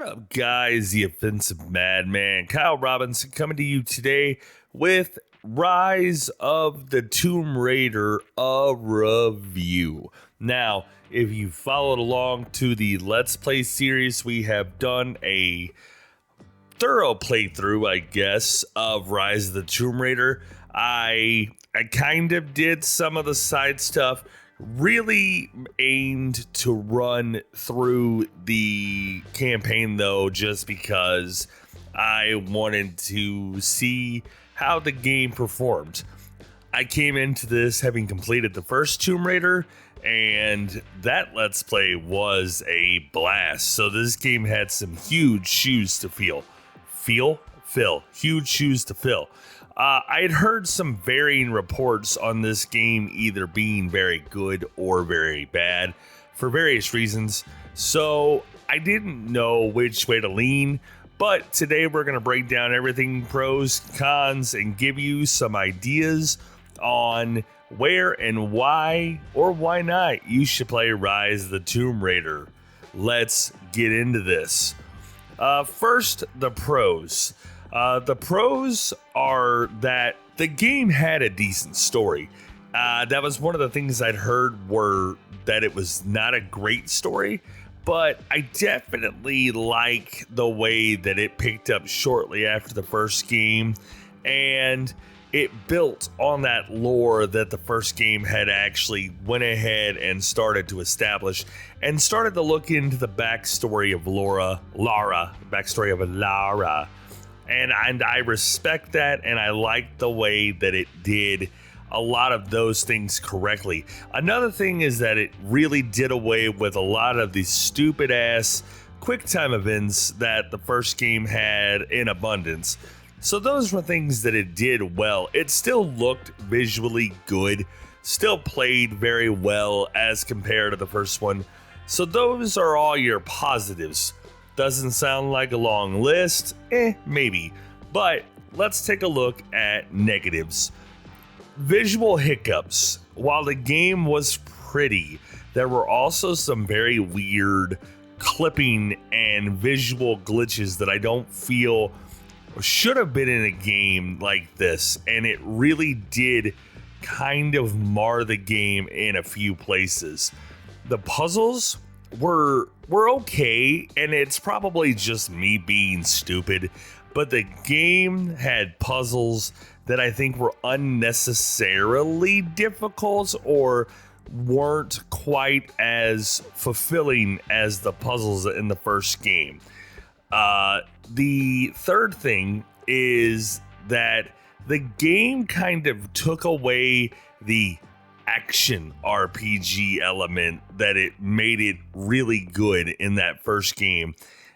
up, guys? The offensive madman, Kyle Robinson, coming to you today with Rise of the Tomb Raider, a review. Now, if you followed along to the Let's Play series, we have done a thorough playthrough, I guess, of Rise of the Tomb Raider. I kind of did some of the side stuff, really aimed to run through the campaign though, just because I wanted to see how the game performed. I came into this having completed the first Tomb Raider, and that Let's Play was a blast. So this game had some huge shoes to fill. Huge shoes to fill. I had heard some varying reports on this game either being very good or very bad for various reasons, so I didn't know which way to lean. But today we're going to break down everything, pros, cons, and give you some ideas on where and why, or why not, you should play Rise of the Tomb Raider. Let's get into this. First, the pros. The pros are that the game had a decent story. That was one of the things I'd heard, were that it was not a great story, but I definitely like the way that it picked up shortly after the first game, and it built on that lore that the first game had actually went ahead and started to establish, and started to look into the backstory of Lara. And I respect that, and I like the way that it did a lot of those things correctly. Another thing is that it really did away with a lot of these stupid ass quick time events that the first game had in abundance. So those were things that it did well. It still looked visually good, still played very well as compared to the first one. So those are all your positives. Doesn't sound like a long list, maybe. But let's take a look at negatives. Visual hiccups. While the game was pretty, there were also some very weird clipping and visual glitches that I don't feel should have been in a game like this, and it really did kind of mar the game in a few places. The puzzles were okay, and it's probably just me being stupid, but the game had puzzles that I think were unnecessarily difficult or weren't quite as fulfilling as the puzzles in the first game. The third thing is that the game kind of took away the action RPG element that it made it really good in that first game,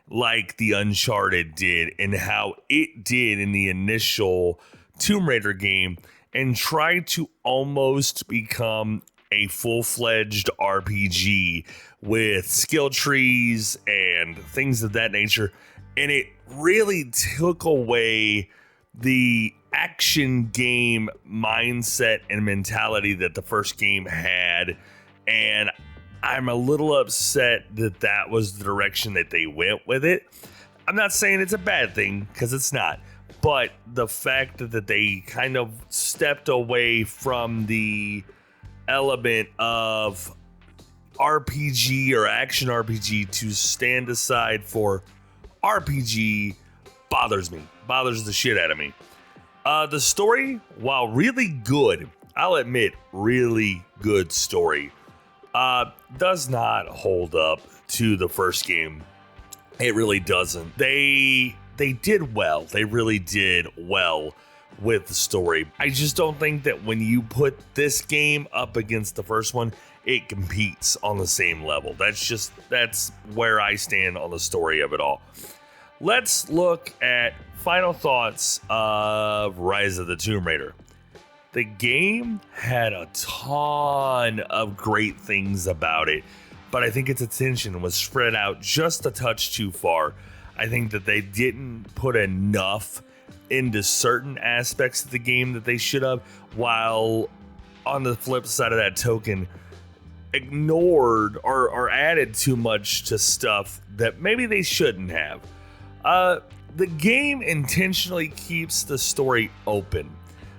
like the Uncharted did and how it did in the initial Tomb Raider game, and tried to almost become a full-fledged RPG with skill trees and things of that nature, and it really took away the action game mindset and mentality that the first game had, and I'm a little upset that that was the direction that they went with it. I'm not saying it's a bad thing, because it's not, but the fact that they kind of stepped away from the element of RPG or action RPG to stand aside for RPG bothers the shit out of me. The story, while really good, I'll admit, really good story, does not hold up to the first game. It really doesn't. They did well. They really did well with the story. I just don't think that when you put this game up against the first one, it competes on the same level. That's where I stand on the story of it all. Let's look at final thoughts of Rise of the Tomb Raider. The game had a ton of great things about it, but I think its attention was spread out just a touch too far. I think that they didn't put enough into certain aspects of the game that they should have, while on the flip side of that token, ignored or added too much to stuff that maybe they shouldn't have. The game intentionally keeps the story open.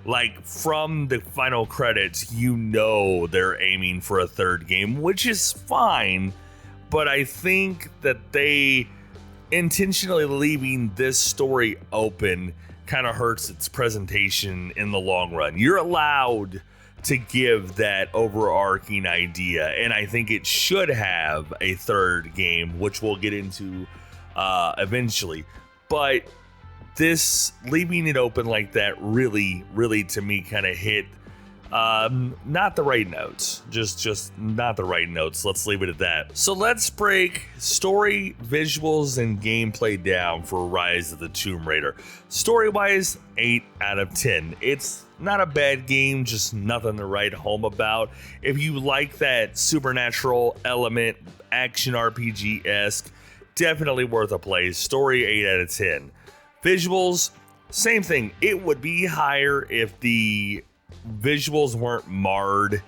Like, from the final credits, you know they're aiming for a third game, which is fine, but I think that they intentionally leaving this story open kind of hurts its presentation in the long run. You're allowed to give that overarching idea, and I think it should have a third game, which we'll get into eventually. But this leaving it open like that really to me kind of hit not the right notes. Just not the right notes. Let's leave it at that. So let's break story, visuals, and gameplay down for Rise of the Tomb Raider. Story-wise, 8 out of 10. It's not a bad game, just nothing to write home about. If you like that supernatural element, action RPG-esque, definitely worth a play. Story, 8 out of 10. Visuals, same thing. It would be higher if the visuals weren't marred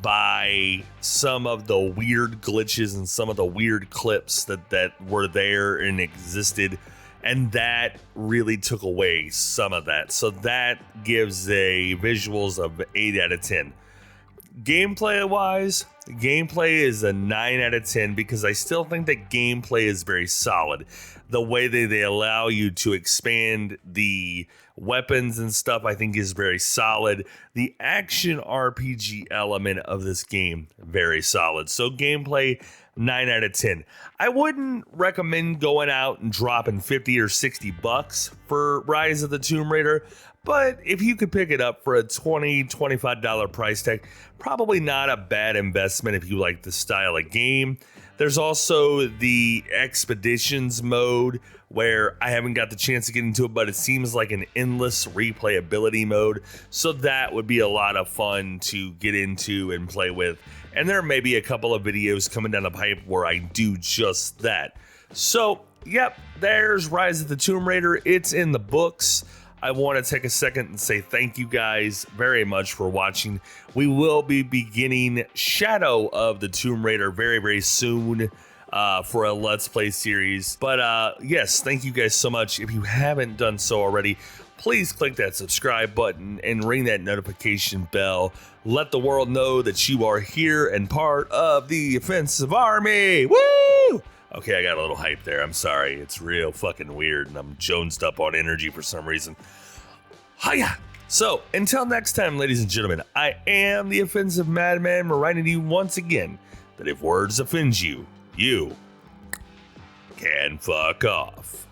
by some of the weird glitches and some of the weird clips that were there and existed, and that really took away some of that. So that gives a visuals of 8 out of 10. Gameplay is a 9 out of 10 because I still think that gameplay is very solid. The way that they allow you to expand the weapons and stuff, I think, is very solid. The action RPG element of this game, very solid. So gameplay, 9 out of 10. I wouldn't recommend going out and dropping $50 or $60 for Rise of the Tomb Raider, but if you could pick it up for a $20, $25 price tag, probably not a bad investment if you like the style of game. There's also the Expeditions mode, where I haven't got the chance to get into it, but it seems like an endless replayability mode. So that would be a lot of fun to get into and play with. And there may be a couple of videos coming down the pipe where I do just that. So, yep, there's Rise of the Tomb Raider. It's in the books. I want to take a second and say thank you guys very much for watching. We will be beginning Shadow of the Tomb Raider very soon for a Let's Play series. But yes, thank you guys so much. If you haven't done so already, please click that subscribe button and ring that notification bell. Let the world know that you are here and part of the offensive army. Woo! Okay, I got a little hype there. I'm sorry. It's real fucking weird, and I'm jonesed up on energy for some reason. Hiya! So, until next time, ladies and gentlemen, I am the offensive madman, reminding you once again that if words offend you, you can fuck off.